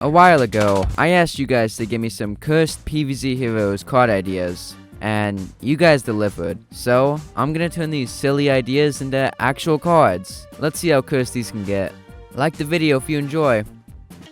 A while ago, I asked you guys to give me some cursed PvZ heroes card ideas, and you guys delivered. So, I'm gonna turn these silly ideas into actual cards. Let's see how cursed these can get. Like the video if you enjoy.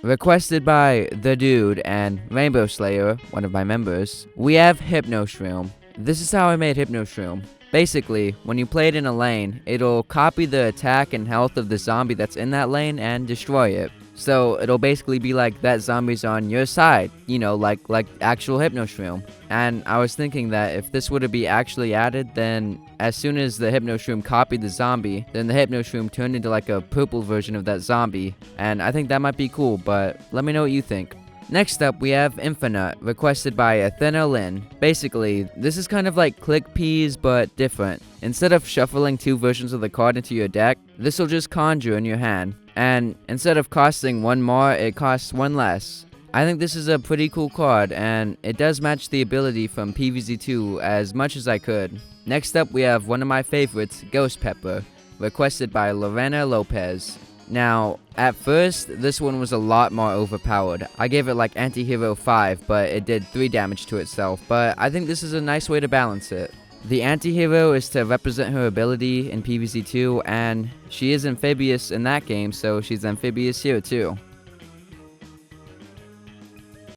Requested by The Dude and Rainbow Slayer, one of my members, we have Hypno Shroom. This is how I made Hypno Shroom. Basically, when you play it in a lane, it'll copy the attack and health of the zombie that's in that lane and destroy it. So it'll basically be like that zombie's on your side, you know, like actual Hypno Shroom. And I was thinking that if this were to be actually added, then as soon as the Hypno Shroom copied the zombie, then the Hypno Shroom turned into like a purple version of that zombie. And I think that might be cool, but let me know what you think. Next up, we have Infinite, requested by Athena Lynn. Basically, this is kind of like Click Peas, but different. Instead of shuffling two versions of the card into your deck, this will just conjure in your hand. And instead of costing one more, it costs one less. I think this is a pretty cool card, and it does match the ability from PvZ2 as much as I could. Next up, we have one of my favorites, Ghost Pepper, requested by Lorena Lopez. Now, at first, this one was a lot more overpowered. I gave it like Anti-Hero 5, but it did 3 damage to itself, but I think this is a nice way to balance it. The Anti-Hero is to represent her ability in PvZ2, and she is amphibious in that game, so she's amphibious here too.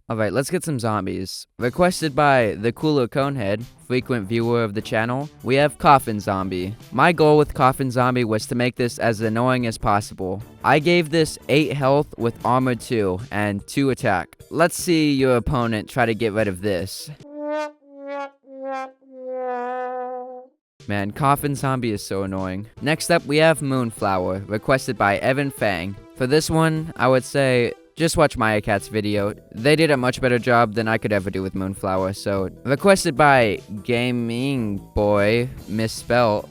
Alright, let's get some zombies. Requested by The Cooler Conehead, frequent viewer of the channel, we have Coffin Zombie. My goal with Coffin Zombie was to make this as annoying as possible. I gave this 8 health with armor 2 and 2 attack. Let's see your opponent try to get rid of this. Man, Coffin Zombie is so annoying. Next up, we have Moonflower, requested by Evan Fang. For this one, I would say, just watch MyawCat's video. They did a much better job than I could ever do with Moonflower. So, requested by Gaming Boy, misspelled,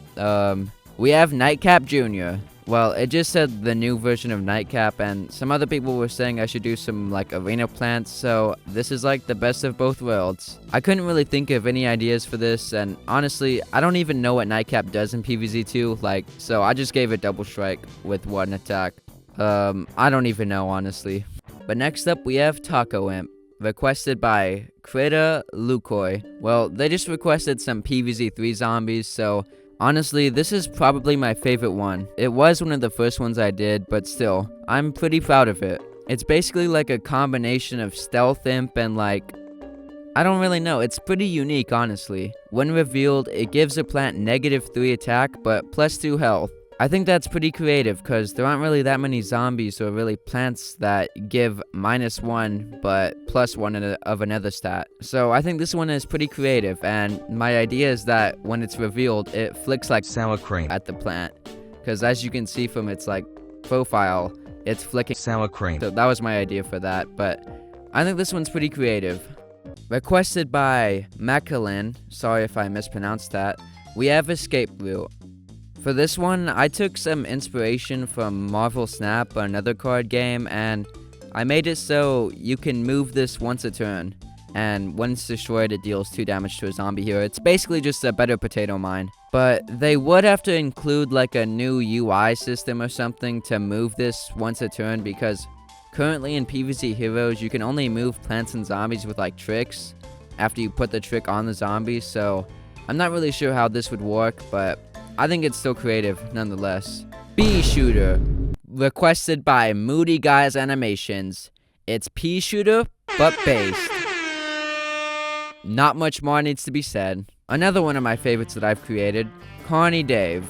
we have Nightcap Jr. Well, it just said the new version of Nightcap, and some other people were saying I should do some, like, arena plants, so this is, like, the best of both worlds. I couldn't really think of any ideas for this, and honestly, I don't even know what Nightcap does in PvZ2, like, so I just gave it double strike with 1 attack. I don't even know, honestly. But next up, we have Taco Imp, requested by Krita Lukoi. Well, they just requested some PvZ3 zombies, so honestly, this is probably my favorite one. It was one of the first ones I did, but still, I'm pretty proud of it. It's basically like a combination of Stealth Imp and like, I don't really know, it's pretty unique honestly. When revealed, it gives a plant -3 attack, but +2 health. I think that's pretty creative, because there aren't really that many zombies or really plants that give -1, but +1 of another stat. So I think this one is pretty creative, and my idea is that when it's revealed, it flicks like sour cream at the plant. Because as you can see from its like profile, it's flicking sour cream. So that was my idea for that, but I think this one's pretty creative. Requested by Macalyn, sorry if I mispronounced that, we have Escape Route. For this one, I took some inspiration from Marvel Snap, another card game, and I made it so you can move this once a turn, and once destroyed it deals 2 damage to a zombie hero. It's basically just a better potato mine. But they would have to include like a new UI system or something to move this once a turn, because currently in PvZ Heroes, you can only move plants and zombies with like tricks after you put the trick on the zombies, so I'm not really sure how this would work, but I think it's still creative, nonetheless. Bee Shooter, requested by Moody Guys Animations. It's Pea Shooter, but based. Not much more needs to be said. Another one of my favorites that I've created, Carney Dave,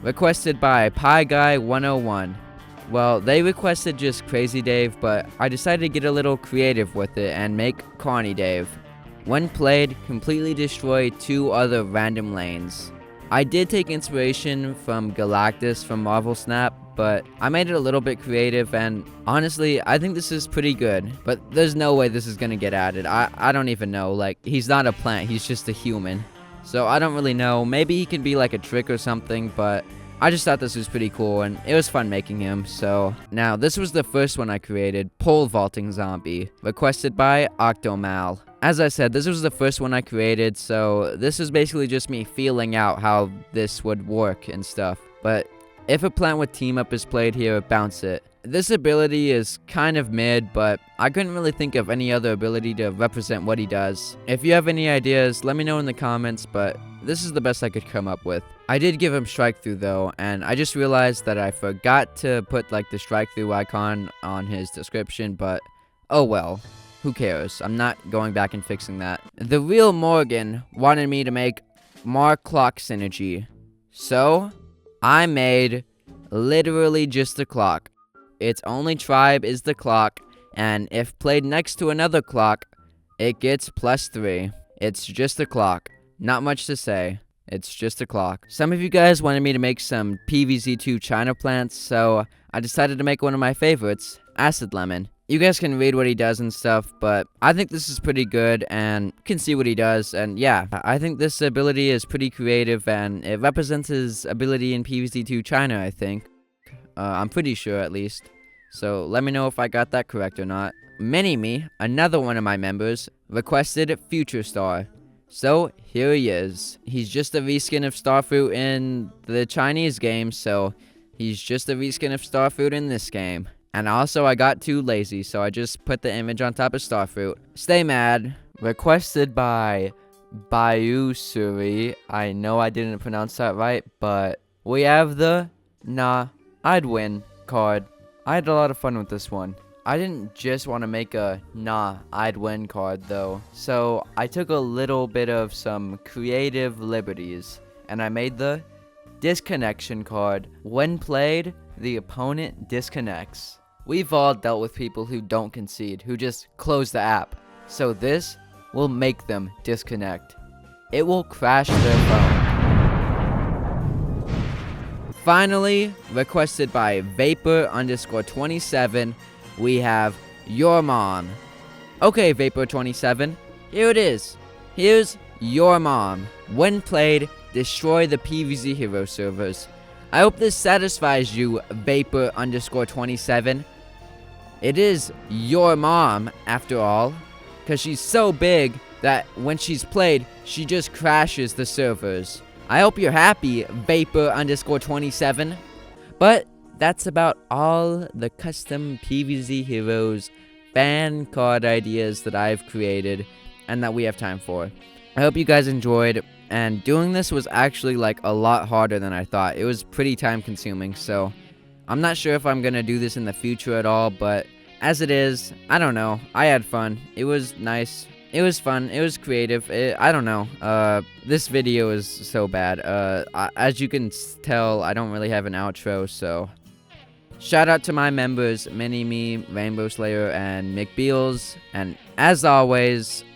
requested by Pie Guy 101. Well, they requested just Crazy Dave, but I decided to get a little creative with it and make Carney Dave. When played, completely destroy 2 other random lanes. I did take inspiration from Galactus from Marvel Snap, but I made it a little bit creative, and honestly, I think this is pretty good, but there's no way this is gonna get added. I don't even know, like, he's not a plant, he's just a human. So I don't really know, maybe he can be like a trick or something, but I just thought this was pretty cool, and it was fun making him. So now, this was the first one I created, Pole Vaulting Zombie, requested by Octomal. As I said, this was the first one I created, so this is basically just me feeling out how this would work and stuff. But If a plant with team up is played here, bounce it. This ability is kind of mid, but I couldn't really think of any other ability to represent what he does. If you have any ideas, let me know in the comments, but this is the best I could come up with. I did give him strike through though, and I just realized that I forgot to put like the strike through icon on his description, but oh well. Who cares? I'm not going back and fixing that. The real Morgan wanted me to make more clock synergy, so I made literally just a clock. Its only tribe is the clock, and if played next to another clock, it gets +3. It's just a clock. Not much to say. It's just a clock. Some of you guys wanted me to make some PvZ2 China plants, so I decided to make one of my favorites, Acid Lemon. You guys can read what he does and stuff, but I think this is pretty good, and you can see what he does, and yeah, I think this ability is pretty creative, and it represents his ability in PvZ2 China, I think. I'm pretty sure, at least. So let me know if I got that correct or not. Mini-Me, another one of my members, requested Future Star. So here he is. He's just a reskin of Starfruit in the Chinese game, so he's just a reskin of Starfruit in this game. And also, I got too lazy, so I just put the image on top of Starfruit. Stay Mad, requested by Bayusuri. I know I didn't pronounce that right, but we have the Nah, I'd Win card. I had a lot of fun with this one. I didn't just want to make a Nah, I'd Win card, though. So, I took a little bit of some creative liberties, and I made the Disconnection card. When played, the opponent disconnects. We've all dealt with people who don't concede, who just close the app. So this will make them disconnect. It will crash their phone. Finally, requested by Vapor_27, we have Your Mom. Okay, Vapor27, here it is. Here's Your Mom. When played, destroy the PvZ hero servers. I hope this satisfies you, Vapor_27. It is your mom, after all, because she's so big that when she's played, she just crashes the servers. I hope you're happy, Vapor_27. But that's about all the custom PvZ Heroes fan card ideas that I've created and that we have time for. I hope you guys enjoyed, and doing this was actually like a lot harder than I thought. It was pretty time consuming, so I'm not sure if I'm gonna do this in the future at all, but as it is, I don't know. I had fun. It was nice. It was fun. It was creative. I don't know. This video is so bad. As you can tell, I don't really have an outro, so shout out to my members, Mini-Me, Rainbow Slayer, and McBeals, and as always,